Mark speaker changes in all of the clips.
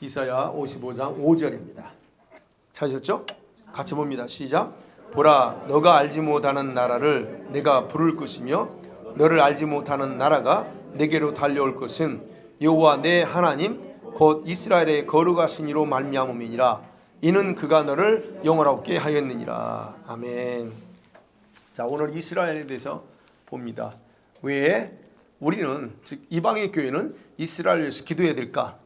Speaker 1: 이사야 55장 5절입니다. 찾으셨죠? 같이 봅니다. 시작. 보라, 너가 알지 못하는 나라를 내가 부를 것이며 너를 알지 못하는 나라가 내게로 달려올 것은 여호와 내 하나님 곧 이스라엘의 거룩하신 이로 말미암음이니라. 이는 그가 너를 영원롭게 하였느니라. 아멘. 자, 오늘 이스라엘에 대해서 봅니다. 왜 우리는, 즉 이방의 교회는 이스라엘을 위해서 기도해야 될까?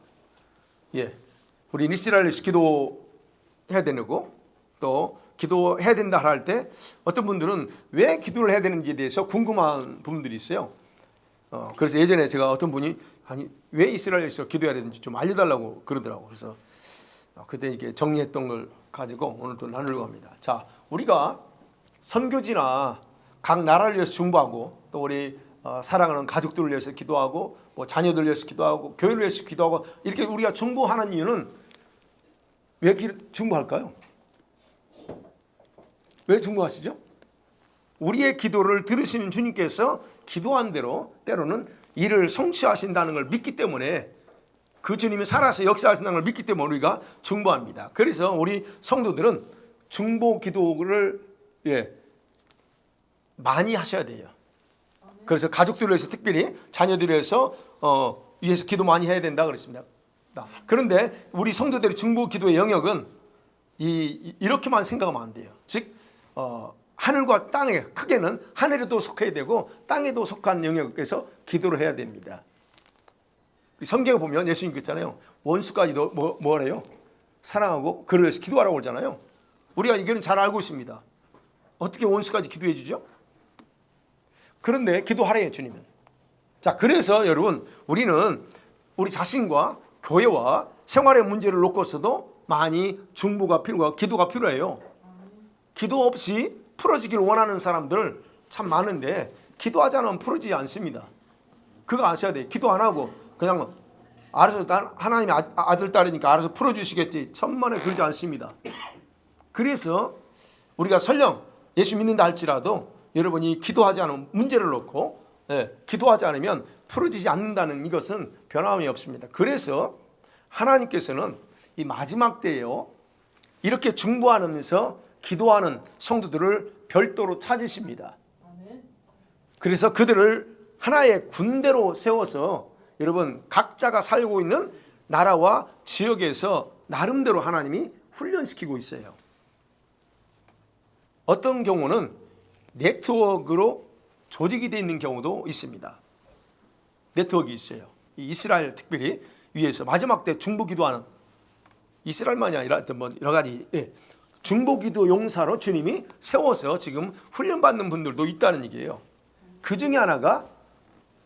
Speaker 1: 우리는 이스라엘을 위해서 기도해야 되고, 또 기도해야 된다 할 때 어떤 분들은 왜 기도를 해야 되는지에 대해서 궁금한 부분들이 있어요. 그래서 예전에 제가 어떤 분이 왜 이스라엘에서 기도해야 되는지 좀 알려달라고 그러더라고요. 그래서 그때 이게 정리했던 걸 가지고 오늘 또 나누려고 합니다. 자, 우리가 선교지나 각 나라를 위해서 중보하고, 또 우리 사랑하는 가족들을 위해서 기도하고, 뭐 자녀들을 위해서 기도하고, 교회를 위해서 기도하고, 이렇게 우리가 중보하는 이유는 왜 중보할까요? 왜 중보하시죠? 우리의 기도를 들으시는 주님께서 기도한 대로 때로는 일을 성취하신다는 걸 믿기 때문에, 그 주님이 살아서 역사하신다는 걸 믿기 때문에 우리가 중보합니다. 그래서 우리 성도들은 중보 기도를 많이 하셔야 돼요. 그래서 가족들을 위해서, 특별히 자녀들을 위해서 기도 많이 해야 된다 그랬습니다. 그런데 우리 성도들의 중보 기도의 영역은 이렇게만 생각하면 안 돼요. 즉 하늘과 땅에, 크게는 하늘에도 속해야 되고 땅에도 속한 영역에서 기도를 해야 됩니다. 성경에 보면 예수님 그랬잖아요. 원수까지도 뭐래요? 사랑하고 그를 위해서 기도하라고 그러잖아요. 우리가 이거는 잘 알고 있습니다. 어떻게 원수까지 기도해 주죠? 그런데 기도하래요, 주님은. 자, 그래서 여러분, 우리는 우리 자신과 교회와 생활의 문제를 놓고서도 많이 중보가 필요하고 기도가 필요해요. 기도 없이 풀어지길 원하는 사람들 참 많은데, 기도하지 않으면 풀어지지 않습니다. 그거 아셔야 돼요. 기도 안 하고 그냥 알아서 하나님의 아들 딸이니까 알아서 풀어주시겠지, 천만에 그러지 않습니다. 그래서 우리가 설령 예수 믿는다 할지라도 여러분이 기도하지 않으면, 문제를 놓고 기도하지 않으면 풀어지지 않는다는 이것은 변함이 없습니다. 그래서 하나님께서는 이 마지막 때에요, 이렇게 중보하면서 기도하는 성도들을 별도로 찾으십니다. 그래서 그들을 하나의 군대로 세워서 여러분 각자가 살고 있는 나라와 지역에서 나름대로 하나님이 훈련시키고 있어요. 어떤 경우는 네트워크로 조직이 되어 있는 경우도 있습니다. 네트워크가 있어요. 이스라엘 특별히 위해서 마지막 때 중보 기도하는, 이스라엘만이 아니라 뭐 여러 가지 중보 기도 용사로 주님이 세워서 지금 훈련받는 분들도 있다는 얘기예요. 그 중에 하나가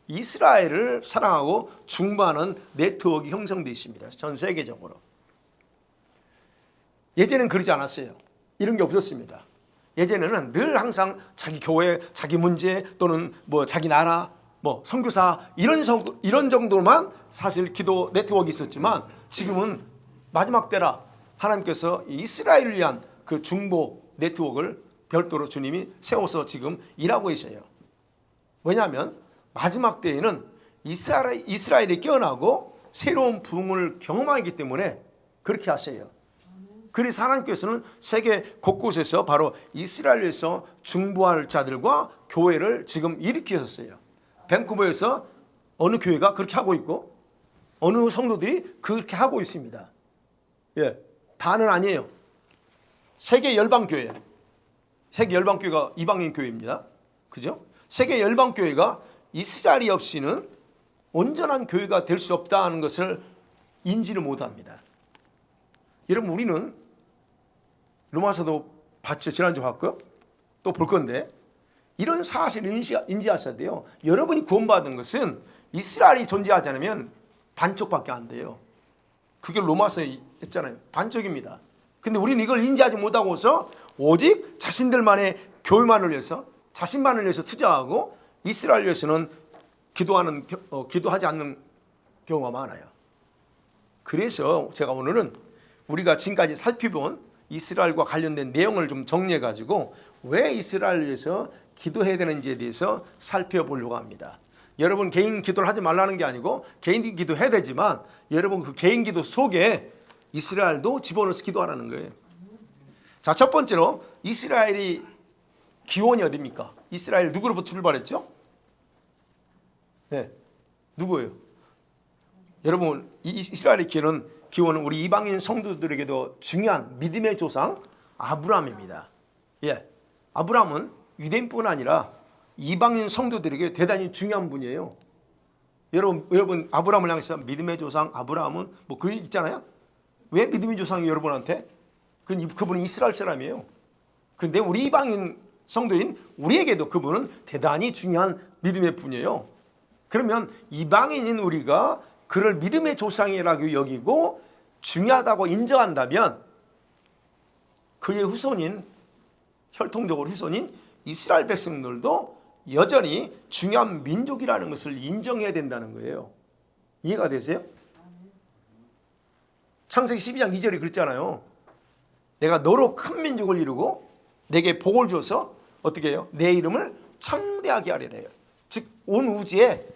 Speaker 1: 이스라엘을 사랑하고 중보하는 네트워크가 형성되어 있습니다. 전 세계적으로. 예전에는 그러지 않았어요. 이런 게 없었습니다. 예전에는 늘 항상 자기 교회, 자기 문제, 또는 뭐 자기 나라, 뭐 선교사 이런 정도만 사실 기도 네트워크가 있었지만, 지금은 마지막 때라 하나님께서 이스라엘을 위한 그 중보 네트워크를 별도로 주님이 세워서 지금 일하고 계셔요. 왜냐하면 마지막 때에는 이스라엘이 깨어나고 새로운 부흥을 경험하기 때문에 그렇게 하세요. 그래서 하나님께서는 세계 곳곳에서 바로 이스라엘에서 중보할 자들과 교회를 지금 일으키셨어요. 밴쿠버에서 어느 교회가 그렇게 하고 있고, 어느 성도들이 그렇게 하고 있습니다. 다는 아니에요. 세계 열방교회, 세계 열방교회가 이방인 교회입니다. 그죠? 세계 열방교회가 이스라엘이 없이는 온전한 교회가 될 수 없다는 것을 인지를 못합니다. 여러분, 우리는 로마서도 봤죠? 지난주 봤고요. 또 볼 건데, 이런 사실을 인지하셔야 돼요. 여러분이 구원받은 것은 이스라엘이 존재하지 않으면 반쪽밖에 안 돼요. 그게 로마서에 했잖아요. 반쪽입니다. 근데 우리는 이걸 인지하지 못하고서 오직 자신들만의 교회만을 위해서, 자신만을 위해서 투자하고 이스라엘 위해서는 기도하지 않는 경우가 많아요. 그래서 제가 오늘은 우리가 지금까지 살펴본 이스라엘과 관련된 내용을 좀 정리해 가지고 왜 이스라엘을 위해서 기도해야 되는지에 대해서 살펴보려고 합니다. 여러분 개인 기도를 하지 말라는 게 아니고 개인 기도 해야 되지만 여러분 그 개인 기도 속에 이스라엘도 집어넣어서 기도하라는 거예요. 자, 첫 번째로 이스라엘이 기원이 어디입니까? 이스라엘 누구로부터 출발했죠? 네, 누구예요? 여러분 이스라엘의 기원은 우리 이방인 성도들에게도 중요한 믿음의 조상 아브라함입니다. 예, 아브라함은 유대인뿐 아니라 이방인 성도들에게 대단히 중요한 분이에요. 여러분 아브라함을 향해서 믿음의 조상 아브라함은 뭐 그 있잖아요. 왜 믿음의 조상이 여러분한테? 그분은 이스라엘 사람이에요. 그런데 우리 이방인 성도인 우리에게도 그분은 대단히 중요한 믿음의 분이에요. 그러면 이방인인 우리가 그를 믿음의 조상이라고 여기고 중요하다고 인정한다면 그의 후손인 혈통적으로 후손인 이스라엘 백성들도 여전히 중요한 민족이라는 것을 인정해야 된다는 거예요. 이해가 되세요? 창세기 12장 2절이 그랬잖아요. 내가 너로 큰 민족을 이루고 내게 복을 줘서 어떻게 해요? 내 이름을 창대하게 하리래요. 즉 온 우주에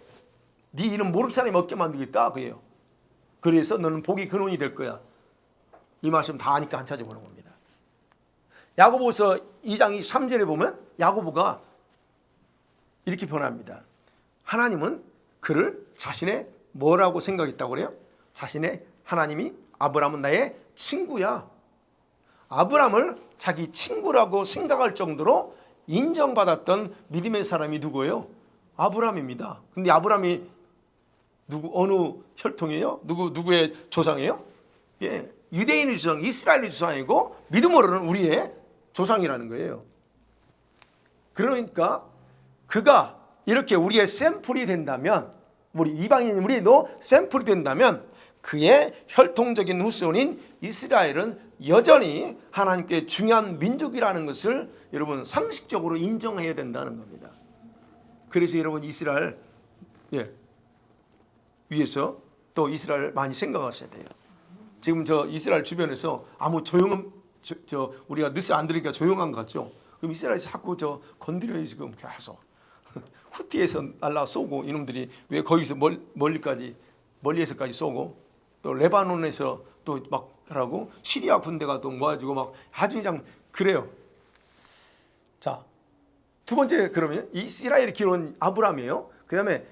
Speaker 1: 네 이름 모를 사람이 없게 만들겠다 그래요. 그래서 너는 복이 근원이 될 거야. 이 말씀 다 아니까 안 찾아보는 겁니다. 야고보서 2장 23절에 보면 야고보가 이렇게 표현합니다. 하나님은 그를 자신의 뭐라고 생각했다고 그래요? 자신의 하나님이 아브라함은 나의 친구야. 아브라함을 자기 친구라고 생각할 정도로 인정받았던 믿음의 사람이 누구예요? 아브라함입니다. 근데 아브라함이 어느 혈통이에요? 누구의 조상이에요? 예, 유대인의 조상, 이스라엘의 조상이고 믿음으로는 우리의 조상이라는 거예요. 그러니까 그가 이렇게 우리의 샘플이 된다면, 우리 이방인 우리도 샘플이 된다면 그의 혈통적인 후손인 이스라엘은 여전히 하나님께 중요한 민족이라는 것을 여러분 상식적으로 인정해야 된다는 겁니다. 그래서 여러분 이스라엘 위해서 또 이스라엘 많이 생각하셔야 돼요. 지금 저 이스라엘 주변에서 아무 우리가 뉴스 안 들으니까 조용한 것 같죠? 그럼 이스라엘이 자꾸 건드려요 지금 계속. 후티에서 날라 쏘고 이놈들이 왜 거기서 멀리에서까지 쏘고 또 레바논에서 또 막 하라고 시리아 군대가 또 모아지고 막 아주 그냥 그래요. 자, 두 번째 그러면 이스라엘의 기원 아브라함이에요. 그 다음에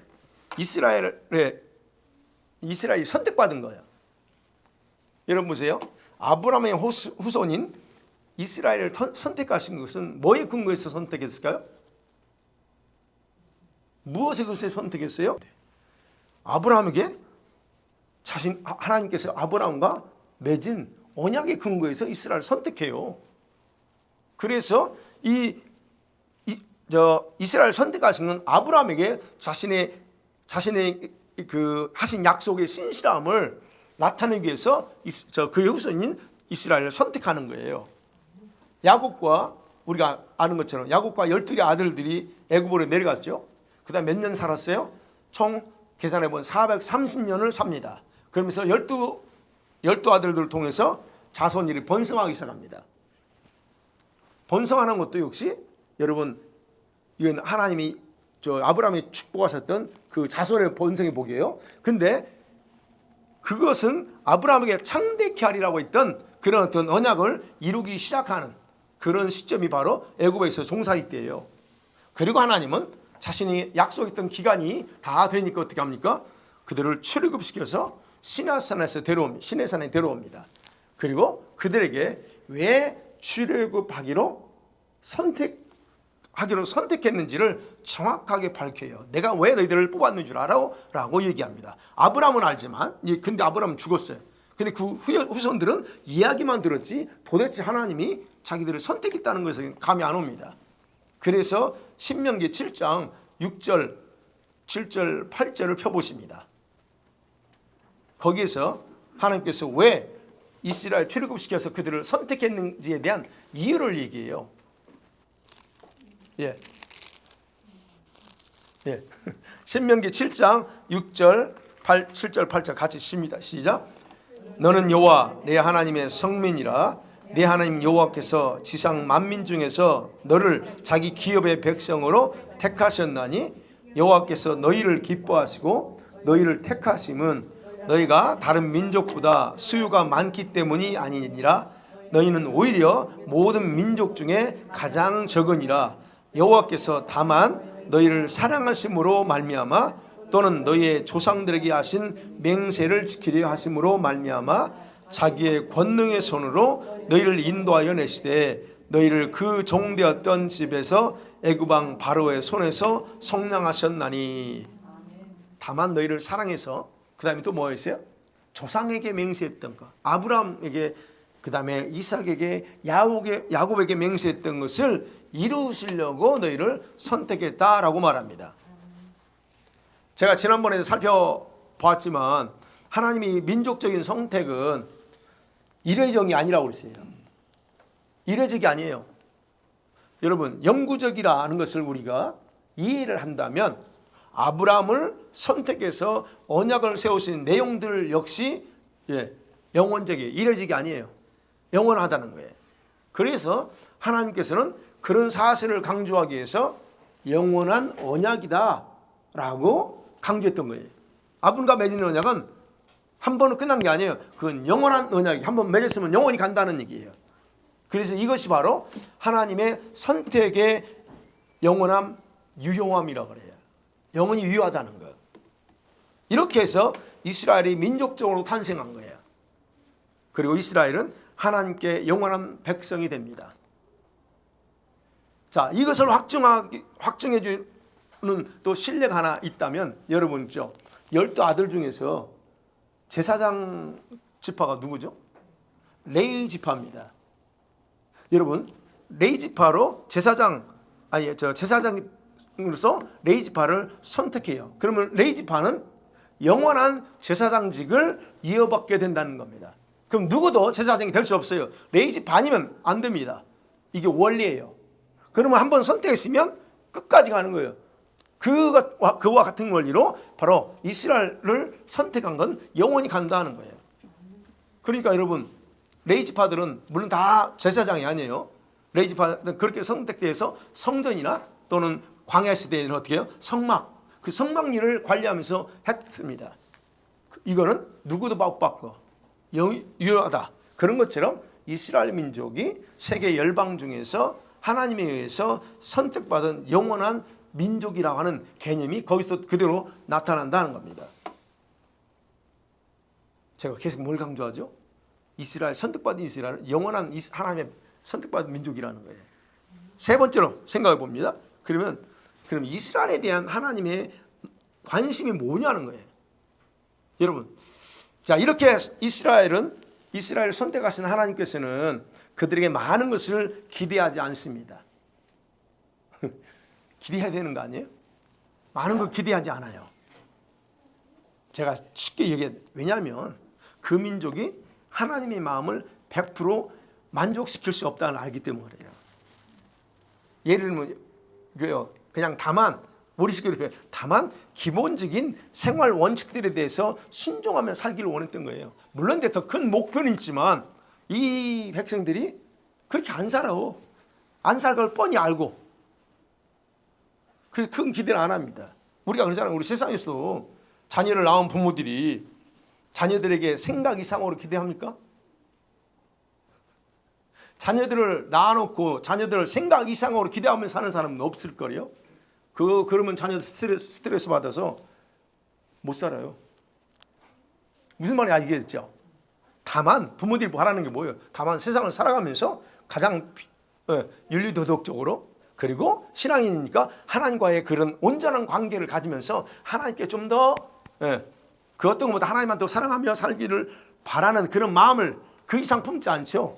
Speaker 1: 이스라엘이 선택받은 거예요. 여러분 보세요. 아브라함의 후손인 이스라엘을 선택하신 것은 뭐에 근거해서 선택했을까요? 무엇에 근거해서 선택했어요? 아브라함에게 하나님께서 아브라함과 맺은 언약의 근거에서 이스라엘을 선택해요. 그래서 이스라엘 선택하신 건 아브라함에게 자신의 그 하신 약속의 신실함을 나타내기 위해서 그의 후손인 이스라엘을 선택하는 거예요. 야곱과 우리가 아는 것처럼 야곱과 12의 아들들이 애굽으로 내려갔죠. 그 다음 몇 년 살았어요? 총 계산해보면 430년을 삽니다. 그러면서 12 아들들을 통해서 자손이 번성하기 시작합니다. 번성하는 것도 역시 여러분 이건 하나님이 아브라함이 축복하셨던 그 자손의 번성의 복이에요. 근데 그것은 아브라함에게 창대케 하리라고 했던 그런 어떤 언약을 이루기 시작하는 그런 시점이 바로 애굽에서 종살이 때예요. 그리고 하나님은 자신이 약속했던 기간이 다 되니까 어떻게 합니까? 그들을 출애굽시켜서 시내산에 데려옵니다. 그리고 그들에게 왜 출애굽하기로 선택했는지를 정확하게 밝혀요. 내가 왜 너희들을 뽑았는 줄 알아? 라고 얘기합니다. 아브라함은 알지만 근데 아브라함은 죽었어요. 근데 그 후손들은 이야기만 들었지 도대체 하나님이 자기들을 선택했다는 것을 감이 안 옵니다. 그래서 신명기 7장 6절, 7절, 8절을 펴보십니다. 거기에서 하나님께서 왜 이스라엘 출애굽시켜서 그들을 선택했는지에 대한 이유를 얘기해요. 신명기 7장 6절, 7절, 8절 같이 씁니다. 시작. 너는 여호와 내 하나님의 성민이라. 내 하나님 여호와께서 지상 만민 중에서 너를 자기 기업의 백성으로 택하셨나니 여호와께서 너희를 기뻐하시고 너희를 택하심은 너희가 다른 민족보다 수요가 많기 때문이 아니니라. 너희는 오히려 모든 민족 중에 가장 적으니라. 여호와께서 다만 너희를 사랑하심으로 말미암아 또는 너희의 조상들에게 하신 맹세를 지키려 하심으로 말미암아 자기의 권능의 손으로 너희를 인도하여 내시되 너희를 그 종되었던 집에서 애굽 왕 바로의 손에서 속량하셨나니. 다만 너희를 사랑해서, 그 다음에 또 뭐였어요? 조상에게 맹세했던 것, 아브라함에게, 그 다음에 이삭에게, 야곱에게 맹세했던 것을 이루시려고 너희를 선택했다라고 말합니다. 제가 지난번에 살펴보았지만 하나님이 민족적인 선택은 이례적이 아니라고 그랬어요. 이례적이 아니에요. 여러분, 영구적이라는 것을 우리가 이해를 한다면 아브라함을 선택해서 언약을 세우신 내용들 역시 영원적이, 이례적이 아니에요. 영원하다는 거예요. 그래서 하나님께서는 그런 사실을 강조하기 위해서 영원한 언약이다 라고 강조했던 거예요. 아브라함과 맺은 언약은 한 번은 끝난 게 아니에요. 그건 영원한 언약이, 한 번 맺었으면 영원히 간다는 얘기예요. 그래서 이것이 바로 하나님의 선택의 영원함, 유효함이라고 그래요. 영원히 유효하다는 것. 이렇게 해서 이스라엘이 민족적으로 탄생한 거예요. 그리고 이스라엘은 하나님께 영원한 백성이 됩니다. 자, 이것을 확증해 주는 또 신뢰가 하나 있다면 여러분 있죠. 12아들 중에서 제사장 지파가 누구죠? 레위 지파입니다. 여러분, 레위 지파로 제사장으로서 레위 지파를 선택해요. 그러면 레위 지파는 영원한 제사장직을 이어받게 된다는 겁니다. 그럼 누구도 제사장이 될 수 없어요. 레위 지파 아니면 안 됩니다. 이게 원리예요. 그러면 한번 선택했으면 끝까지 가는 거예요. 그와 같은 원리로 바로 이스라엘을 선택한 건 영원히 간다는 거예요. 그러니까 여러분, 레위 지파들은 물론 다 제사장이 아니에요. 레위 지파들은 그렇게 선택돼서 성전이나 또는 광야 시대에는 어떻게 해요? 성막, 그 성막 일을 관리하면서 했습니다. 이거는 누구도 못 바꿔. 유효하다. 그런 것처럼 이스라엘 민족이 세계 열방 중에서 하나님에 의해서 선택받은 영원한 민족이라고 하는 개념이 거기서 그대로 나타난다는 겁니다. 제가 계속 뭘 강조하죠? 이스라엘, 선택받은 이스라엘은 영원한 하나님의 선택받은 민족이라는 거예요. 세 번째로 생각해 봅니다. 그럼 이스라엘에 대한 하나님의 관심이 뭐냐는 거예요. 여러분, 자, 이렇게 이스라엘을 선택하신 하나님께서는 그들에게 많은 것을 기대하지 않습니다. 기대해야 되는 거 아니에요? 많은 걸 기대하지 않아요. 제가 쉽게 얘기해. 왜냐하면 그 민족이 하나님의 마음을 100% 만족시킬 수 없다는 걸 알기 때문에 그래요. 예를 들면 그냥 다만 기본적인 생활 원칙들에 대해서 순종하며 살기를 원했던 거예요. 물론 더 큰 목표는 있지만 이 백성들이 그렇게 안 살아. 안 살 걸 뻔히 알고 그 큰 기대를 안 합니다. 우리가 그러잖아요. 우리 세상에서 자녀를 낳은 부모들이 자녀들에게 생각 이상으로 기대합니까? 자녀들을 낳아놓고 자녀들을 생각 이상으로 기대하며 사는 사람은 없을 거예요. 그러면 자녀들 스트레스 받아서 못 살아요. 무슨 말인지 알겠죠? 다만 부모들이 바라는 게 뭐예요? 다만 세상을 살아가면서 가장 윤리도덕적으로, 그리고 신앙인이니까 하나님과의 그런 온전한 관계를 가지면서 하나님께 좀 더 그 어떤 것보다 하나님만 더 사랑하며 살기를 바라는 그런 마음을 그 이상 품지 않죠.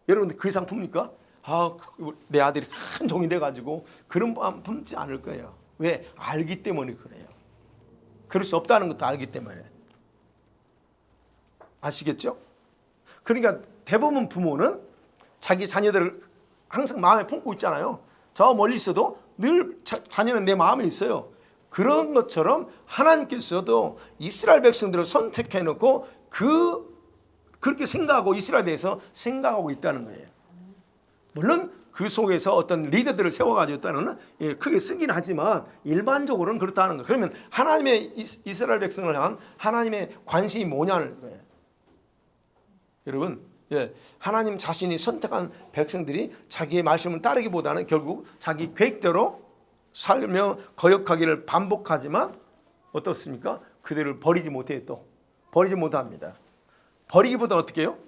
Speaker 1: 여러분들 그 이상 풉니까? 내 아들이 큰 종이 돼가지고 그런 마음 품지 않을 거예요. 왜? 알기 때문에 그래요. 그럴 수 없다는 것도 알기 때문에. 아시겠죠? 그러니까 대부분 부모는 자기 자녀들을 항상 마음에 품고 있잖아요. 저 멀리 있어도 늘 자녀는 내 마음에 있어요. 그런 것처럼 하나님께서도 이스라엘 백성들을 선택해놓고 그렇게 생각하고 이스라엘에 대해서 생각하고 있다는 거예요. 물론 그 속에서 어떤 리더들을 세워가지고 따르는 크게 쓰긴 하지만 일반적으로는 그렇다는 거예요. 그러면 하나님의 이스라엘 백성을 향한 하나님의 관심이 뭐냐는 거예요. 여러분, 하나님 자신이 선택한 백성들이 자기의 말씀을 따르기보다는 결국 자기 계획대로 살며 거역하기를 반복하지만 어떻습니까? 그들을 버리지 못해요. 또 버리지 못합니다. 버리기보다 어떻게 해요?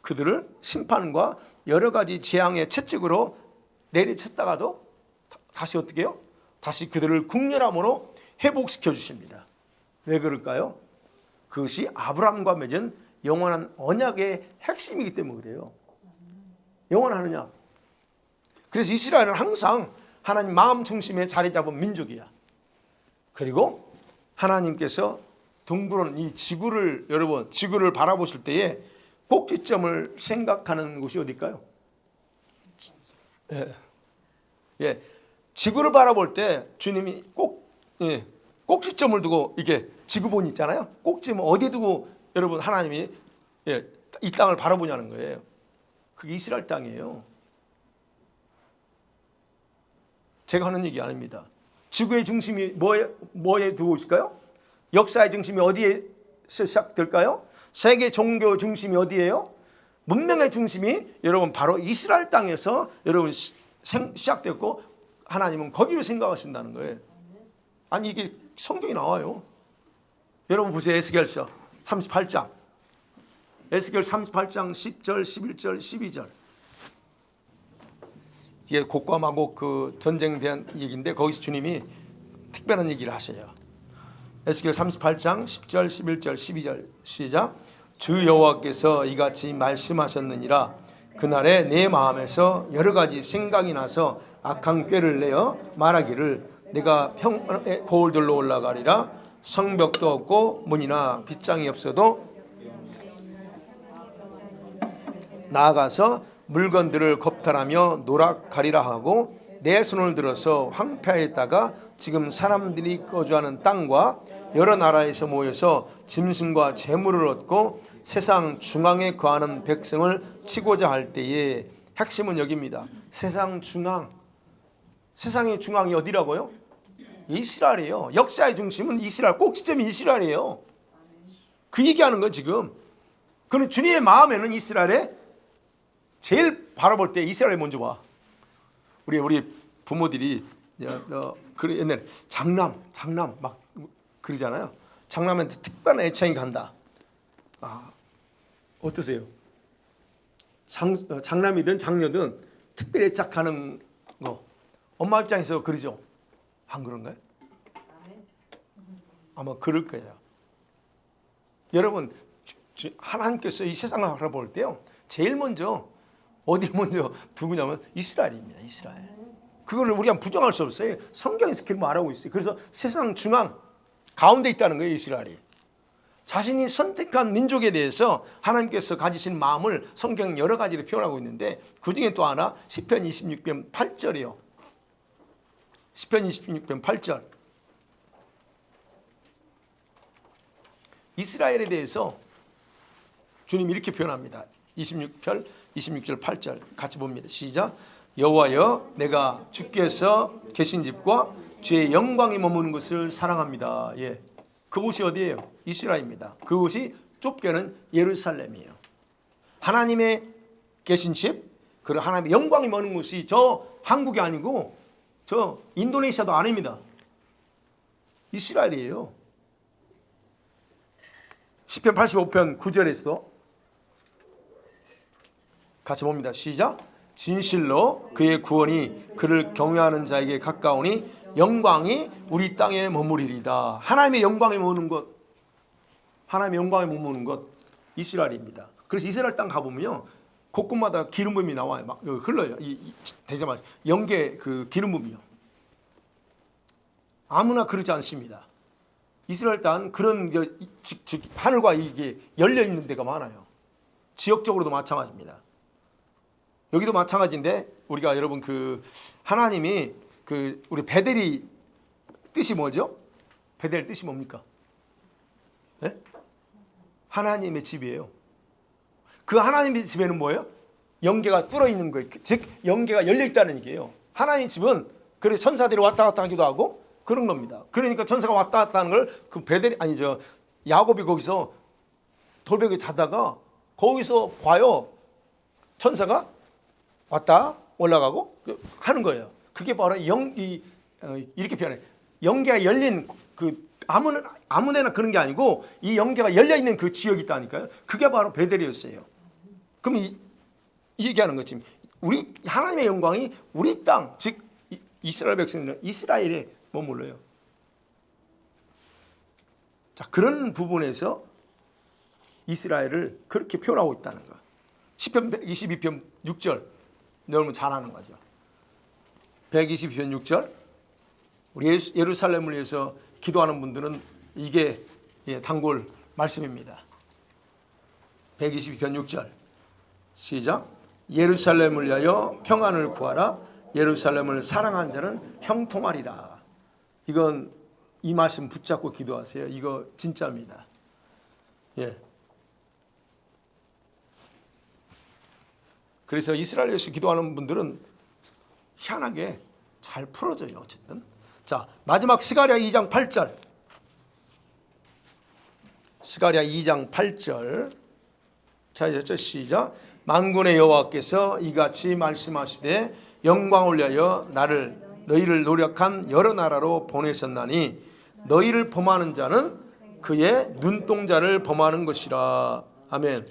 Speaker 1: 그들을 심판과 여러 가지 재앙의 채찍으로 내리쳤다가도 다시 어떻게 해요? 다시 그들을 국률함으로 회복시켜 주십니다. 왜 그럴까요? 그것이 아브라함과 맺은 영원한 언약의 핵심이기 때문에 그래요. 영원한 언약. 그래서 이스라엘은 항상 하나님 마음 중심에 자리 잡은 민족이야. 그리고 하나님께서 둥그런 이 지구를, 여러분 지구를 바라보실 때에 꼭지점을 생각하는 곳이 어딜까요? 지구를 바라볼 때 주님이 꼭지점을 두고 이게 지구본이 있잖아요. 꼭지점 어디 두고 여러분 하나님이 이 땅을 바라보냐는 거예요. 그게 이스라엘 땅이에요. 제가 하는 얘기 아닙니다. 지구의 중심이 뭐에 두고 있을까요? 역사의 중심이 어디에 시작될까요? 세계 종교 중심이 어디예요? 문명의 중심이 여러분 바로 이스라엘 땅에서 여러분 시작됐고 하나님은 거기로 생각하신다는 거예요. 아니 이게 성경이 나와요. 여러분 보세요. 에스겔서 38장. 에스겔 38장 10절, 11절, 12절. 이게 곡과 마곡 그 전쟁에 대한 얘기인데 거기서 주님이 특별한 얘기를 하셔요. 에스겔 38장 10절, 11절, 12절 시작. 주 여호와께서 이같이 말씀하셨느니라. 그날에 내 마음에서 여러 가지 생각이 나서 악한 꾀를 내어 말하기를 내가 평안의 고을들로 올라가리라. 성벽도 없고 문이나 빗장이 없어도 나아가서 물건들을 겁탈하며 노락하리라 하고 내 손을 들어서 황폐하였다가 지금 사람들이 거주하는 땅과 여러 나라에서 모여서 짐승과 재물을 얻고 세상 중앙에 거하는 백성을 치고자 할 때에 핵심은 여기입니다. 세상 중앙. 세상의 중앙이 어디라고요? 이스라엘이에요. 역사의 중심은 이스라엘. 꼭지점이 이스라엘이에요. 그 얘기하는 거 지금. 그럼 주님의 마음에는 이스라엘에 제일 바라볼 때 이스라엘이 먼저 와. 우리 부모들이 그 옛날에 장남 막 그러잖아요. 장남한테 특별한 애착이 간다. 어떠세요? 장남이든 장녀든 특별히 애착하는 거. 엄마 입장에서 그러죠? 안 그런가요? 아마 그럴 거예요. 여러분 하나님께서 이 세상을 바라볼 때요. 제일 먼저 어딜 먼저 두고냐면 이스라엘입니다. 이스라엘. 그거를 우리가 부정할 수 없어요. 성경에서 그렇게 말하고 있어요. 그래서 세상 중앙 가운데 있다는 거예요. 이스라엘이. 자신이 선택한 민족에 대해서 하나님께서 가지신 마음을 성경 여러 가지로 표현하고 있는데 그중에 또 하나 시편 26편 8절이요. 시편 26편 8절. 이스라엘에 대해서 주님이 이렇게 표현합니다. 26절 8절 같이 봅니다. 시작. 여호와여 내가 주께서 계신 집과 주의 영광이 머무는 것을 사랑합니다. 그곳이 어디예요? 이스라엘입니다. 그곳이 좁게는 예루살렘이에요. 하나님의 계신 집, 그리고 하나님의 영광이 머무는 곳이 저 한국이 아니고 저 인도네시아도 아닙니다. 이스라엘이에요. 시편 85편 9절에서도 같이 봅니다. 시작. 진실로 그의 구원이 그를 경외하는 자에게 가까우니 영광이 우리 땅에 머무리리다. 하나님의 영광이 머무는 것, 하나님의 영광이 머무는 것 이스라엘입니다. 그래서 이스라엘 땅 가보면요 곳곳마다 기름 부음이 나와요. 막 흘러요. 되자마자 영계 그 기름 부음이요. 아무나 그러지 않습니다. 이스라엘 땅 그런 하늘과 이게 열려 있는 데가 많아요. 지역적으로도 마찬가지입니다. 여기도 마찬가지인데 우리가 여러분 그 하나님이 그 우리 베델이 뜻이 뭐죠? 베델 뜻이 뭡니까? 네? 하나님의 집이에요. 그 하나님의 집에는 뭐예요? 영계가 뚫어 있는 거예요. 즉 영계가 열려 있다는 얘기예요. 하나님의 집은 그래 천사들이 왔다 갔다 하기도 하고 그런 겁니다. 그러니까 천사가 왔다 갔다 하는 걸 그 베델이 아니죠. 야곱이 거기서 돌베개 자다가 거기서 봐요. 천사가 왔다 올라가고 하는 거예요. 그게 바로 이렇게 표현해. 영계가 열린 그 아무데나 그런 게 아니고 이 영계가 열려 있는 그 지역이 있다니까요. 그게 바로 베델이었어요. 그럼 이 얘기하는 거지. 우리 하나님의 영광이 우리 땅, 즉 이스라엘 백성들은 이스라엘에 머물러요. 자, 그런 부분에서 이스라엘을 그렇게 표현하고 있다는 거. 시편 122편 6절 여러분 잘 아는 거죠. 122편 6절 우리 예루살렘을 위해서 기도하는 분들은 이게 단골 말씀입니다. 122편 6절 시작. 예루살렘을 위하여 평안을 구하라. 예루살렘을 사랑한 자는 형통하리라. 이건 이 말씀 붙잡고 기도하세요. 이거 진짜입니다. 예. 그래서 이스라엘에서 기도하는 분들은 희한하게 잘 풀어져요. 어쨌든. 자, 마지막 스가랴 2장 8절. 스가랴 2장 8절. 자, 이제 시작. 만군의 여호와께서 이같이 말씀하시되 영광을 위하여 너희를 노력한 여러 나라로 보내셨나니 너희를 범하는 자는 그의 눈동자를 범하는 것이라. 아멘.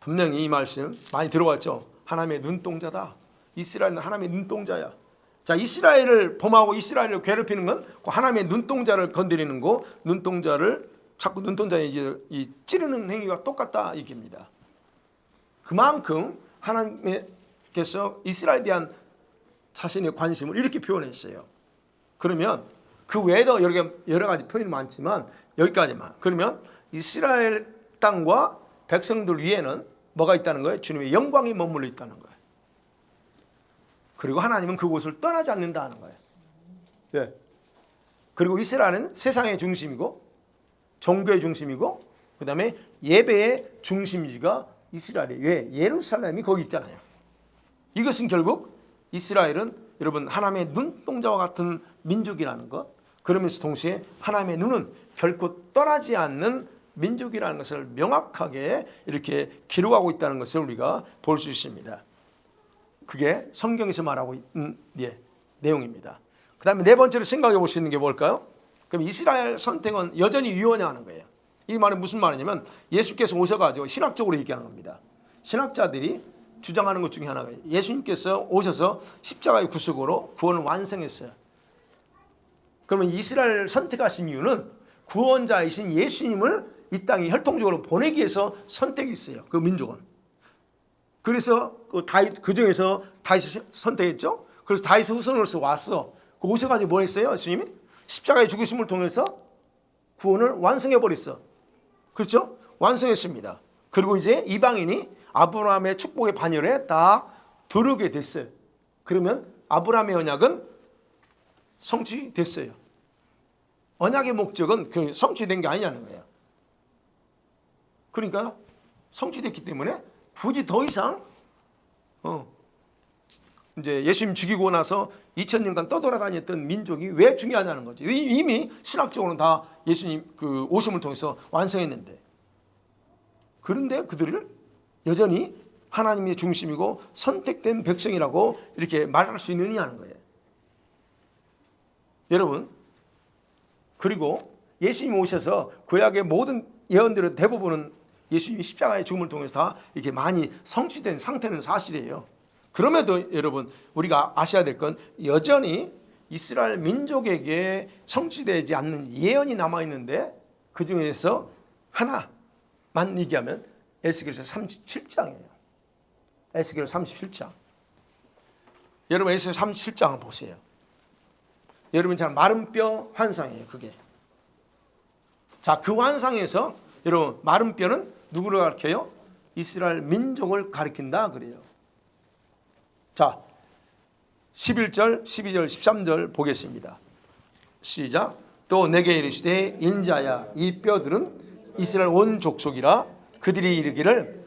Speaker 1: 분명히 이 말씀 많이 들어봤죠. 하나님의 눈동자다. 이스라엘은 하나님의 눈동자야. 자, 이스라엘을 범하고 이스라엘을 괴롭히는 건 그 하나님의 눈동자를 건드리는 거, 눈동자를 자꾸 눈동자에 이제 찌르는 행위가 똑같다 얘기입니다. 그만큼 하나님께서 이스라엘에 대한 자신의 관심을 이렇게 표현했어요. 그러면 그 외에도 여러 가지 표현이 많지만 여기까지만. 그러면 이스라엘 땅과 백성들 위에는 뭐가 있다는 거예요? 주님의 영광이 머물러 있다는 거예요. 그리고 하나님은 그곳을 떠나지 않는다는 거예요. 네. 그리고 이스라엘은 세상의 중심이고 종교의 중심이고 그 다음에 예배의 중심지가 이스라엘이에요. 왜? 예루살렘이 거기 있잖아요. 이것은 결국 이스라엘은 여러분 하나님의 눈동자와 같은 민족이라는 것, 그러면서 동시에 하나님의 눈은 결코 떠나지 않는 민족이라는 것을 명확하게 이렇게 기록하고 있다는 것을 우리가 볼 수 있습니다. 그게 성경에서 말하고 있는 내용입니다. 그 다음에 네 번째로 생각해 볼 수 있는 게 뭘까요? 그럼 이스라엘 선택은 여전히 유효하냐는 거예요. 이 말은 무슨 말이냐면 예수께서 오셔가지고 신학적으로 얘기하는 겁니다. 신학자들이 주장하는 것 중에 하나가 예수님께서 오셔서 십자가의 구속으로 구원을 완성했어요. 그러면 이스라엘 선택하신 이유는 구원자이신 예수님을 이 땅에 혈통적으로 보내기 위해서 선택했어요. 그 민족은. 그래서 그 중에서 다윗을 선택했죠. 그래서 다윗의 후손으로서 왔어. 그 오셔가지고 뭐 했어요? 예수님이 십자가의 죽으심을 통해서 구원을 완성해 버렸어. 그렇죠? 완성했습니다. 그리고 이제 이방인이 아브라함의 축복의 반열에 다 들어오게 됐어요. 그러면 아브라함의 언약은 성취됐어요. 언약의 목적은 그 성취된 게 아니냐는 거예요. 그러니까 성취됐기 때문에 굳이 더 이상 이제 예수님 죽이고 나서 2000년간 떠돌아다녔던 민족이 왜 중요하냐는 거죠. 이미 신학적으로는 다 예수님 그 오심을 통해서 완성했는데, 그런데 그들을 여전히 하나님의 중심이고 선택된 백성이라고 이렇게 말할 수 있느냐는 거예요. 여러분, 그리고 예수님 오셔서 구약의 모든 예언들의 대부분은 예수님이 십자가의 죽음을 통해서 다 이렇게 많이 성취된 상태는 사실이에요. 그럼에도 여러분 우리가 아셔야 될 건 여전히 이스라엘 민족에게 성취되지 않는 예언이 남아있는데 그 중에서 하나만 얘기하면 에스겔서 37장이에요. 에스겔 37장. 여러분 에스겔 37장을 보세요. 여러분 잘 마른 뼈 환상이에요. 그게. 자, 그 환상에서 여러분 마른 뼈는 누구를 가리켜요? 이스라엘 민족을 가리킨다 그래요. 자, 11절, 12절, 13절 보겠습니다. 시작. 또 내게 이르시되 인자야 이 뼈들은 이스라엘 온 족속이라. 그들이 이르기를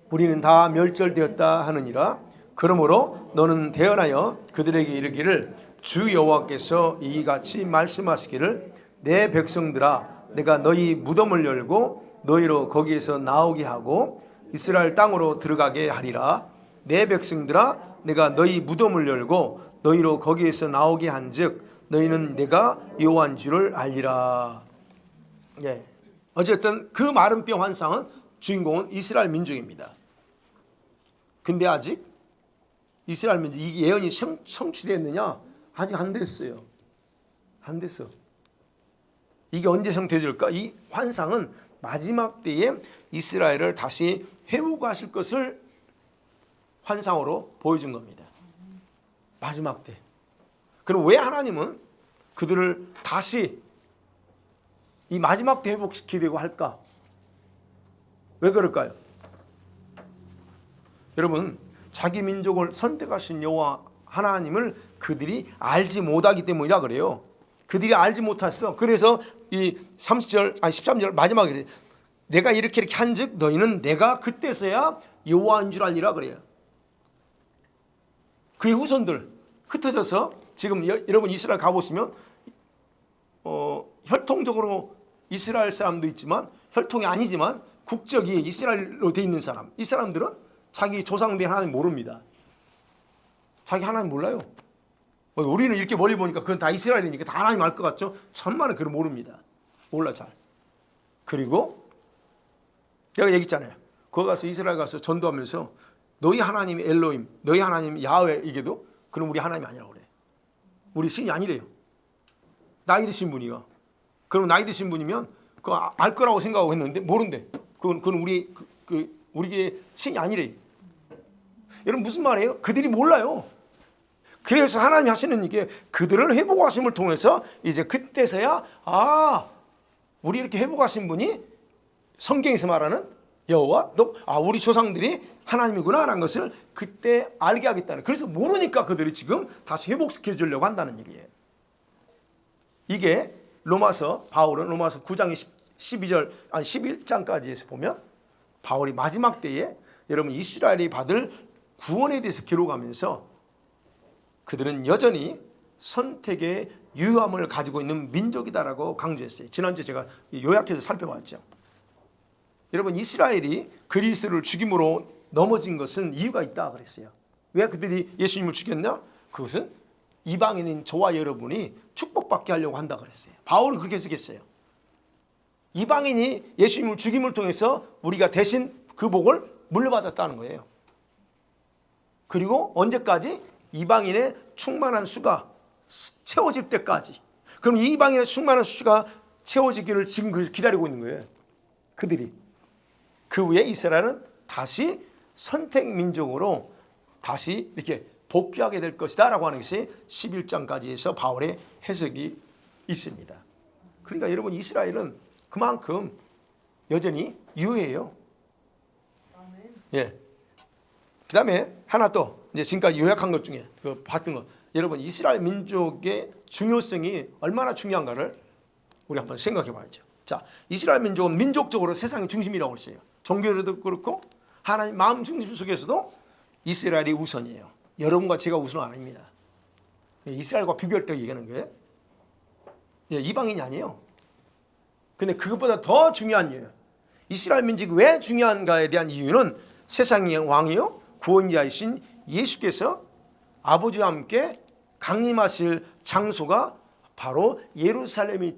Speaker 1: 우리는 다 멸절되었다 하느니라. 그러므로 너는 대언하여 그들에게 이르기를 주 여호와께서 이같이 말씀하시기를 내 백성들아 내가 너희 무덤을 열고 너희로 거기에서 나오게 하고 이스라엘 땅으로 들어가게 하리라. 내 백성들아 내가 너희 무덤을 열고 너희로 거기에서 나오게 한즉 너희는 내가 여호와인 줄을 알리라. 예. 어쨌든 그 마른 뼈 환상은 주인공은 이스라엘 민족입니다. 근데 아직 이스라엘 민족 이 예언이 성취됐느냐? 아직 안 됐어요. 안 됐어. 이게 언제 성취될까? 이 환상은 마지막 때에 이스라엘을 다시 회복하실 것을 환상으로 보여준 겁니다. 마지막 때. 그럼 왜 하나님은 그들을 다시 이 마지막 때 회복시키려고 할까? 왜 그럴까요? 여러분, 자기 민족을 선택하신 여호와 하나님을 그들이 알지 못하기 때문이라 그래요. 그들이 알지 못했어. 그래서 이 30절, 아니 13절 마지막에 내가 이렇게 한즉 너희는 내가 그때서야 여호와인 줄 알리라 그래요. 그의 후손들 흩어져서 지금 여러분 이스라엘 가보시면 혈통적으로 이스라엘 사람도 있지만 혈통이 아니지만 국적이 이스라엘로 돼 있는 사람, 이 사람들은 자기 조상된 하나님 모릅니다. 자기 하나님 몰라요. 우리는 이렇게 멀리 보니까 그건 다 이스라엘이니까 다 하나님 알 것 같죠? 천만은 그걸 모릅니다. 몰라 잘. 그리고 제가 얘기했잖아요. 거기 가서 이스라엘 가서 전도하면서 너희 하나님이 엘로임, 너희 하나님이 야훼 이게도 그럼 우리 하나님이 아니라고 그래. 우리 신이 아니래요. 나이 드신 분이요. 그럼 나이 드신 분이면 그거 알 거라고 생각하고 했는데 모른대. 그건 우리의 신이 아니래요. 여러분 무슨 말이에요? 그들이 몰라요. 그래서 하나님이 하시는 이게 그들을 회복하심을 통해서 이제 그때서야 우리 이렇게 회복하신 분이 성경에서 말하는 여호와 또 우리 조상들이 하나님이구나 라는 것을 그때 알게 하겠다는. 그래서 모르니까 그들이 지금 다시 회복시켜 주려고 한다는 얘기예요. 이게 바울은 로마서 9장 12절 아니 11장까지에서 보면 바울이 마지막 때에 여러분 이스라엘이 받을 구원에 대해서 기록하면서 그들은 여전히 선택의 유효함을 가지고 있는 민족이다라고 강조했어요. 지난주에 제가 요약해서 살펴봤죠. 여러분 이스라엘이 그리스도를 죽임으로 넘어진 것은 이유가 있다 그랬어요. 왜 그들이 예수님을 죽였나? 그것은 이방인인 저와 여러분이 축복받게 하려고 한다 그랬어요. 바울은 그렇게 쓰겠어요. 이방인이 예수님을 죽임을 통해서 우리가 대신 그 복을 물려받았다는 거예요. 그리고 언제까지? 이방인의 충만한 수가 채워질 때까지. 그럼 이 이방인의 충만한 수가 채워지기를 지금 기다리고 있는 거예요. 그들이. 그 후에 이스라엘은 다시 선택 민족으로 다시 이렇게 복귀하게 될 것이다 라고 하는 것이 11장까지에서 바울의 해석이 있습니다. 그러니까 여러분 이스라엘은 그만큼 여전히 유효해요. 예. 그 다음에 하나 또 이제 지금까지 요약한 것 중에 봤던 것, 여러분 이스라엘 민족의 중요성이 얼마나 중요한가를 우리 한번 생각해 봐야죠. 자, 이스라엘 민족은 민족적으로 세상의 중심이라고 했어요. 종교로도 그렇고 하나님 마음 중심 속에서도 이스라엘이 우선이에요. 여러분과 제가 우선 아닙니다. 이스라엘과 비교할 때 얘기하는 거예요. 이방인이 아니에요. 근데 그것보다 더 중요한 이유예요. 이스라엘 민족이 왜 중요한가에 대한 이유는 세상의 왕이요 구원자이신 예수께서 아버지와 함께 강림하실 장소가 바로 예루살렘이기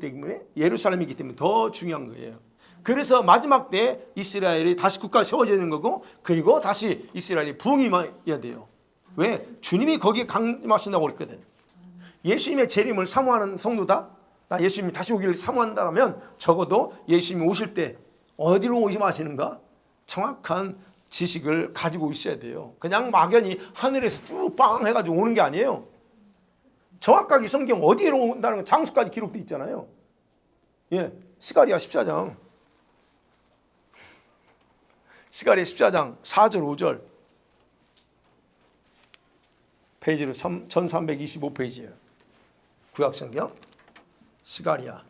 Speaker 1: 때문에 더 중요한 거예요. 그래서 마지막 때 이스라엘이 다시 국가가 세워지는 거고, 그리고 다시 이스라엘이 부흥해야 돼요. 왜? 주님이 거기에 강림하신다고 그랬거든. 예수님의 재림을 사모하는 성도다? 나 예수님이 다시 오기를 사모한다면 적어도 예수님이 오실 때 어디로 오시마시는가? 정확한 지식을 가지고 있어야 돼요. 그냥 막연히 하늘에서 쭉 빵 해가지고 오는 게 아니에요. 정확하게 성경 어디로 온다는 장소까지 기록되어 있잖아요. 예, 스가랴 14장. 스가랴 14장 4절 5절 페이지로 1325페이지예요. 구약성경 스가랴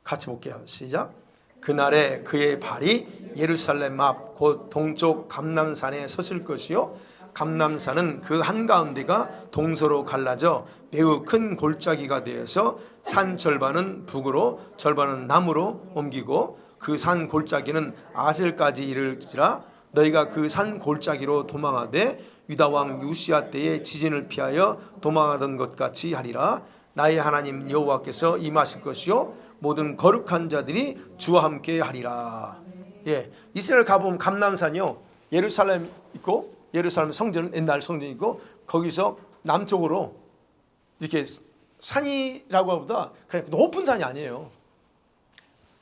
Speaker 1: 같이 볼게요. 시작. 그날에 그의 발이 예루살렘 앞 곧 동쪽 감람산에 섰을 것이요 감람산은 그 한가운데가 동서로 갈라져 매우 큰 골짜기가 되어서 산 절반은 북으로 절반은 남으로 옮기고 그 산 골짜기는 아셀까지 이르기라. 너희가 그 산 골짜기로 도망하되 유다 왕 요시야 때에 지진을 피하여 도망하던 것 같이 하리라. 나의 하나님 여호와께서 임하실 것이요 모든 거룩한 자들이 주와 함께 하리라. 예, 이스라엘 가보면 감람산이요 예루살렘 있고 예루살렘 성전은 옛날 성전이 있고 거기서 남쪽으로 이렇게 산이라고 하보다 그냥 높은 산이 아니에요.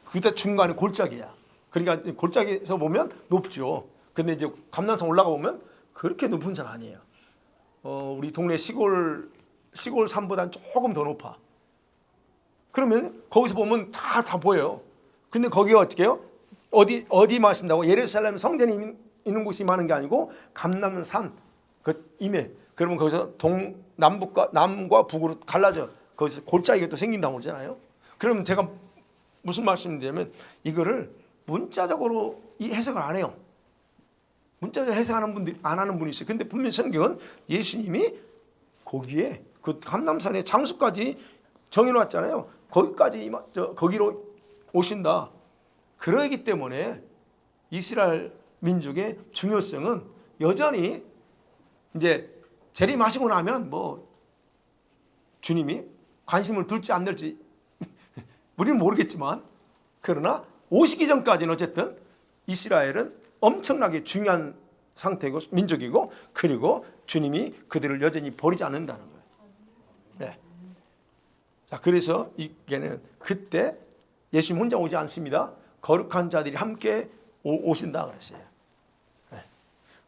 Speaker 1: 그때 중간에 골짜기야. 그러니까 골짜기에서 보면 높죠. 근데 이제 감람산 올라가 보면 그렇게 높은 산 아니에요. 우리 동네 시골 산보다는 조금 더 높아. 그러면 거기서 보면 다 보여요. 근데 거기가 어떻게 해요? 어디 마신다고? 예루살렘 성전이 있는 곳이 많은 게 아니고 감람산 그 임해. 그러면 거기서 남과 북으로 갈라져. 거기서 골짜기가 또 생긴다고 그러잖아요. 그러면 제가 무슨 말씀드리냐면 이거를 문자적으로 이 해석을 안 해요. 문자적으로 해석하는 분들이 안 하는 분이 있어요. 근데 분명히 성경은 예수님이 거기에 그 감람산의 장소까지 정해놨잖아요. 거기로 오신다. 그러기 때문에 이스라엘 민족의 중요성은 여전히 이제 재림하시고 나면 뭐 주님이 관심을 둘지 안 둘지 우리는 모르겠지만 그러나 오시기 전까지는 어쨌든 이스라엘은 엄청나게 중요한 상태고 민족이고 그리고 주님이 그들을 여전히 버리지 않는다는 거예요. 네. 자, 그래서 이게는 그때 예수님 혼자 오지 않습니다. 거룩한 자들이 함께 오신다 그랬어요. 네.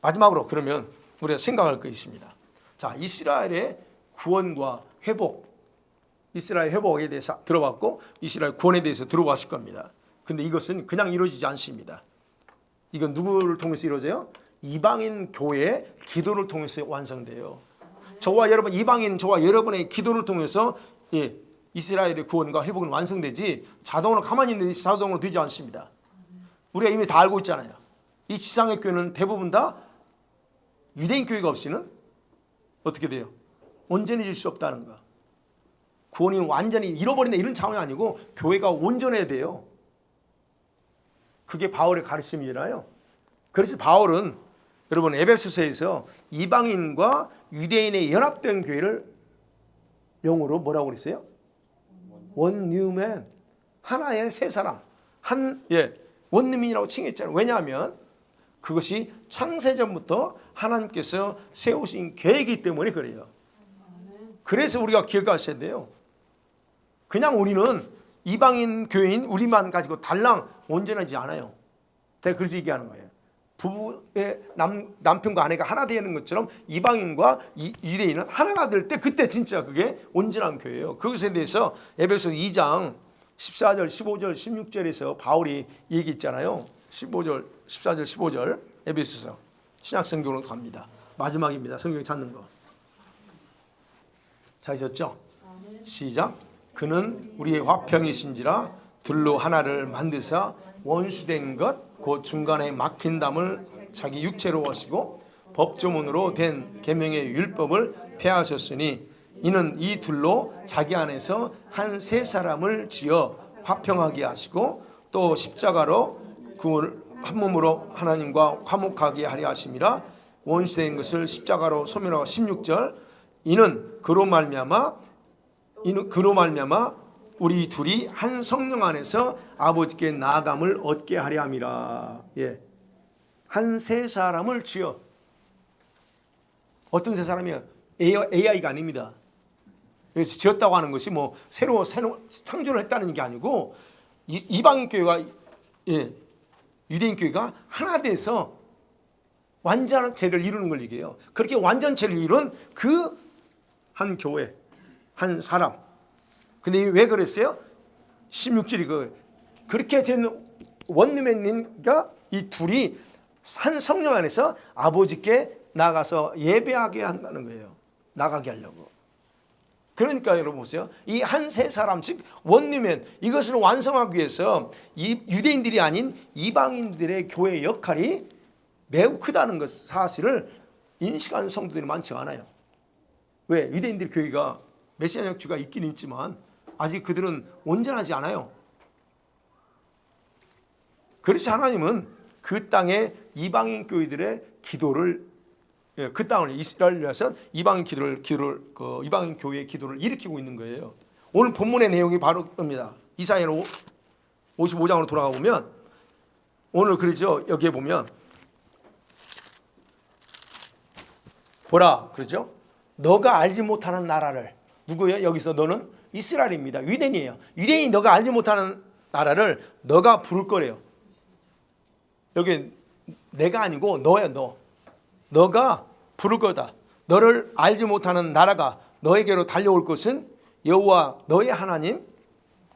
Speaker 1: 마지막으로 그러면 우리가 생각할 거 있습니다. 자, 이스라엘의 구원과 회복, 이스라엘 회복에 대해서 들어봤고 이스라엘 구원에 대해서 들어봤을 겁니다. 근데 이것은 그냥 이루어지지 않습니다. 이건 누구를 통해서 이루어져요? 이방인 교회의 기도를 통해서 완성돼요. 저와 여러분 이방인 저와 여러분의 기도를 통해서 이스라엘의 구원과 회복은 완성되지 자동으로 가만히 있는 자동으로 되지 않습니다. 우리가 이미 다 알고 있잖아요. 이 지상의 교회는 대부분 다 유대인 교회가 없이는 어떻게 돼요? 온전해질 수 없다는 거. 구원이 완전히 잃어버린다 이런 상황이 아니고 교회가 온전해야 돼요. 그게 바울의 가르침이잖아요. 그래서 바울은 여러분 에베소서에서 이방인과 유대인의 연합된 교회를 영어로 뭐라고 그랬어요? One new man. 하나의 새 사람. 원리민이라고 칭했잖아요. 왜냐하면 그것이 창세전부터 하나님께서 세우신 계획이기 때문에 그래요. 그래서 우리가 기억하셔야 돼요. 그냥 우리는 이방인 교회인 우리만 가지고 달랑 온전하지 않아요. 제가 그래서 얘기하는 거예요. 부부의 남편과 아내가 하나 되는 것처럼 이방인과 유대인은 하나가 될 때 그때 진짜 그게 온전한 교회예요. 그것에 대해서 에베소 2장 14절, 15절, 16절에서 바울이 얘기했잖아요. 15절, 14절, 15절 에베소서 신약성경으로 갑니다. 마지막입니다. 성경 찾는 거. 찾으셨죠? 시작. 그는 우리의 화평이신지라 둘로 하나를 만드사 원수된 것 곧 중간에 막힌 담을 자기 육체로 하시고 법조문으로 된 계명의 율법을 폐하셨으니 이는 이 둘로 자기 안에서 한 세 사람을 지어 화평하게 하시고 또 십자가로 그 한 몸으로 하나님과 화목하게 하려 하심이라. 원수된 것을 십자가로 소멸하고 16절. 이는 그로 말미암아 우리 둘이 한 성령 안에서 아버지께 나아감을 얻게 하려 함이라. 한 세 사람을 지어. 어떤 세 사람이야? AI가 아닙니다. 여기서 지었다고 하는 것이 뭐 새로 창조를 했다는 게 아니고 이방인 교회가 유대인 교회가 하나 돼서 완전체를 이루는 걸 얘기해요. 그렇게 완전체를 이룬 그 한 교회, 한 사람. 근데 왜 그랬어요? 16절이 그렇게 된 원리맨님과 이 둘이 한 성령 안에서 아버지께 나가서 예배하게 한다는 거예요. 나가게 하려고. 그러니까 여러분 보세요. 이 한 세 사람 즉 원리면 이것을 완성하기 위해서 이 유대인들이 아닌 이방인들의 교회의 역할이 매우 크다는 것 사실을 인식하는 성도들이 많지 않아요. 왜? 유대인들 교회가 메시아적 주가 있긴 있지만 아직 그들은 온전하지 않아요. 그래서 하나님은 그 땅의 이방인 교회들의 기도를 그 땅을 이스라엘을 위해서 이방인 이방인 교회의 기도를 일으키고 있는 거예요. 오늘 본문의 내용이 바로 겁니다. 이사야 55장으로 돌아가 보면 오늘 그러죠. 여기에 보면 보라 그러죠. 너가 알지 못하는 나라를 누구예요? 여기서 너는 이스라엘입니다. 유대인이에요. 유대인이 너가 알지 못하는 나라를 너가 부를 거래요. 여기 내가 아니고 너야 너. 너가 부를 거다. 너를 알지 못하는 나라가 너에게로 달려올 것은 여호와 너의 하나님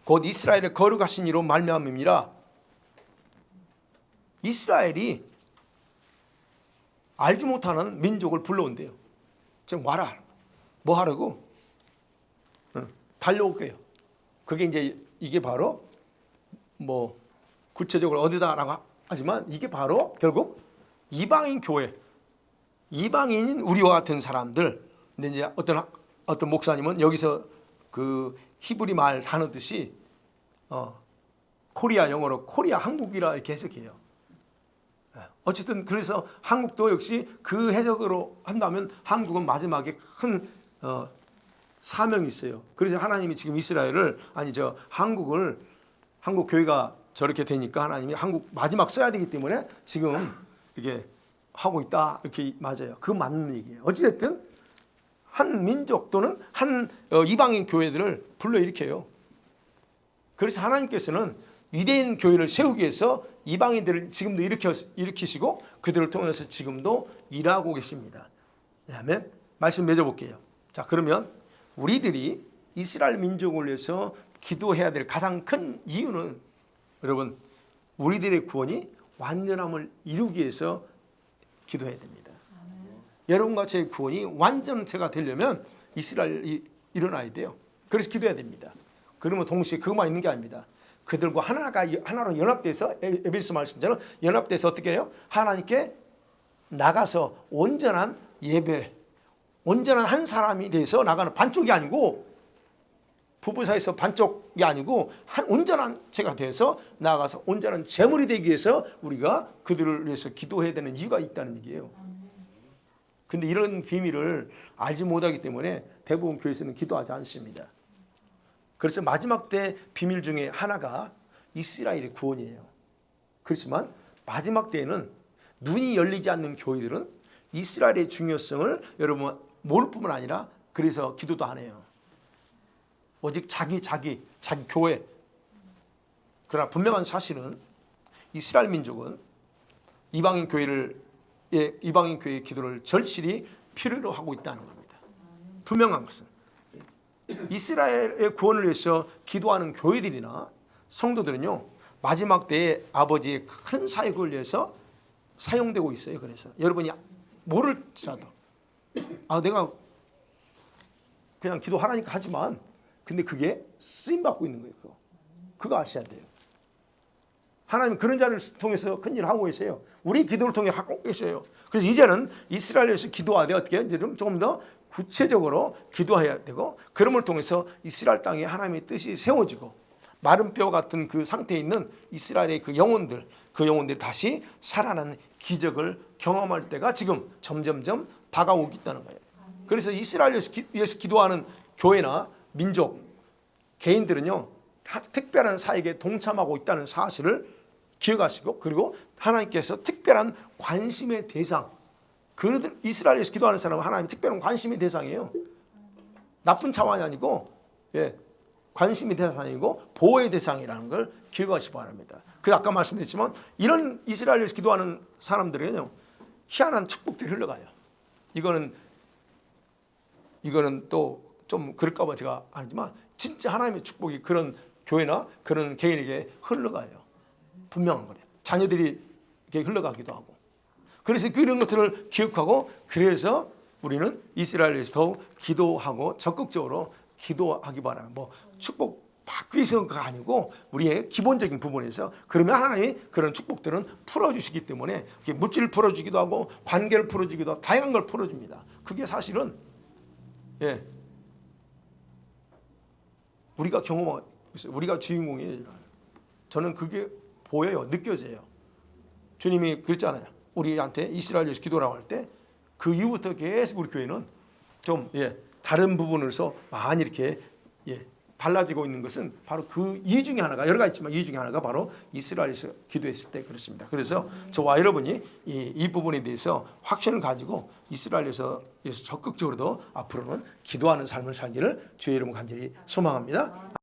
Speaker 1: 곧 이스라엘의 거룩하신 이로 말미암음이라. 이스라엘이 알지 못하는 민족을 불러온대요. 지금 와라. 뭐 하라고? 달려올 거예요. 그게 이제 이게 바로 뭐 구체적으로 어디다라고 하지만 이게 바로 결국 이방인 교회, 이방인인 우리와 같은 사람들. 근데 이제 어떤 목사님은 여기서 그 히브리 말 단어듯이 코리아 영어로 코리아 한국이라 이렇게 해석해요. 어쨌든 그래서 한국도 역시 그 해석으로 한다면 한국은 마지막에 큰 사명이 있어요. 그래서 하나님이 지금 이스라엘을 한국 교회가 저렇게 되니까 하나님이 한국 마지막 써야 되기 때문에 지금 이게 하고 있다 이렇게 맞아요. 그 맞는 얘기예요. 어찌됐든 한 민족 또는 한 이방인 교회들을 불러일으켜요. 그래서 하나님께서는 유대인 교회를 세우기 위해서 이방인들을 지금도 일으키시고 그들을 통해서 지금도 일하고 계십니다. 그다음에 말씀 맺어볼게요. 자, 그러면 우리들이 이스라엘 민족을 위해서 기도해야 될 가장 큰 이유는 여러분 우리들의 구원이 완전함을 이루기 위해서 기도해야 됩니다. 여러분과 제 구원이 완전체가 되려면 이스라엘이 일어나야 돼요. 그래서 기도해야 됩니다. 그러면 동시에 그것만 있는 게 아닙니다. 그들과 하나로 연합돼서 에베소 말씀처럼 연합돼서 어떻게 해요? 하나님께 나가서 온전한 예배, 온전한 한 사람이 돼서 나가는 반쪽이 아니고 부부 사이에서 반쪽이 아니고 한 온전한 제가 돼서 나가서 온전한 제물이 되기 위해서 우리가 그들을 위해서 기도해야 되는 이유가 있다는 얘기예요. 근데 이런 비밀을 알지 못하기 때문에 대부분 교회에서는 기도하지 않습니다. 그래서 마지막 때 비밀 중에 하나가 이스라엘의 구원이에요. 그렇지만 마지막 때에는 눈이 열리지 않는 교회들은 이스라엘의 중요성을 여러분 모를 뿐만 아니라 그래서 기도도 안 해요. 오직 자기 교회. 그러나 분명한 사실은 이스라엘 민족은 이방인 교회의 기도를 절실히 필요로 하고 있다는 겁니다. 분명한 것은 이스라엘의 구원을 위해서 기도하는 교회들이나 성도들은요 마지막 때에 아버지의 큰 사역을 위해서 사용되고 있어요. 그래서 여러분이 모를지라도 내가 그냥 기도하라니까 하지만 근데 그게 쓰임받고 있는 거예요. 그거 아셔야 돼요. 하나님 그런 자를 통해서 큰 일을 하고 계세요. 우리 기도를 통해 하고 계세요. 그래서 이제는 이스라엘에서 기도하되 어떻게 이제 조금 더 구체적으로 기도해야 되고 그럼을 통해서 이스라엘 땅에 하나님의 뜻이 세워지고 마른 뼈 같은 그 상태에 있는 이스라엘의 그 영혼들이 다시 살아나는 기적을 경험할 때가 지금 점점점 다가오고 있다는 거예요. 그래서 이스라엘에서 위해서 기도하는 교회나 민족, 개인들은요 특별한 사역에 동참하고 있다는 사실을 기억하시고 그리고 하나님께서 특별한 관심의 대상 그들 이스라엘에서 기도하는 사람은 하나님 특별한 관심의 대상이에요. 나쁜 차원이 아니고 관심의 대상이고 보호의 대상이라는 걸 기억하시기 바랍니다. 그래서 아까 말씀드렸지만 이런 이스라엘에서 기도하는 사람들은요 희한한 축복들이 흘러가요. 이거는 또 좀 그럴까 봐 제가 아니지만 진짜 하나님의 축복이 그런 교회나 그런 개인에게 흘러가요. 분명한 거예요. 자녀들이 이렇게 흘러가기도 하고. 그래서 그런 것들을 기억하고 그래서 우리는 이스라엘에서 더욱 기도하고 적극적으로 기도하기 바랍니다. 뭐 축복 받기 위해서가 아니고 우리의 기본적인 부분에서 그러면 하나님이 그런 축복들은 풀어주시기 때문에 물질을 풀어주기도 하고 관계를 풀어주기도 하고 다양한 걸 풀어줍니다. 그게 사실은 예 우리가 경험하고 있어요. 우리가 주인공이에요. 저는 그게 보여요. 느껴져요. 주님이 그랬잖아요. 우리한테 이스라엘에서 기도라고 할 때 그 이후부터 계속 우리 교회는 좀 다른 부분에서 많이 이렇게 달라지고 있는 것은 바로 그 이유 중에 하나가 여러 가지 있지만 이유 중에 하나가 바로 이스라엘에서 기도했을 때 그렇습니다. 그래서 저와 여러분이 이 부분에 대해서 확신을 가지고 이스라엘에서 적극적으로도 앞으로는 기도하는 삶을 살기를 주의 이름으로 간절히 소망합니다.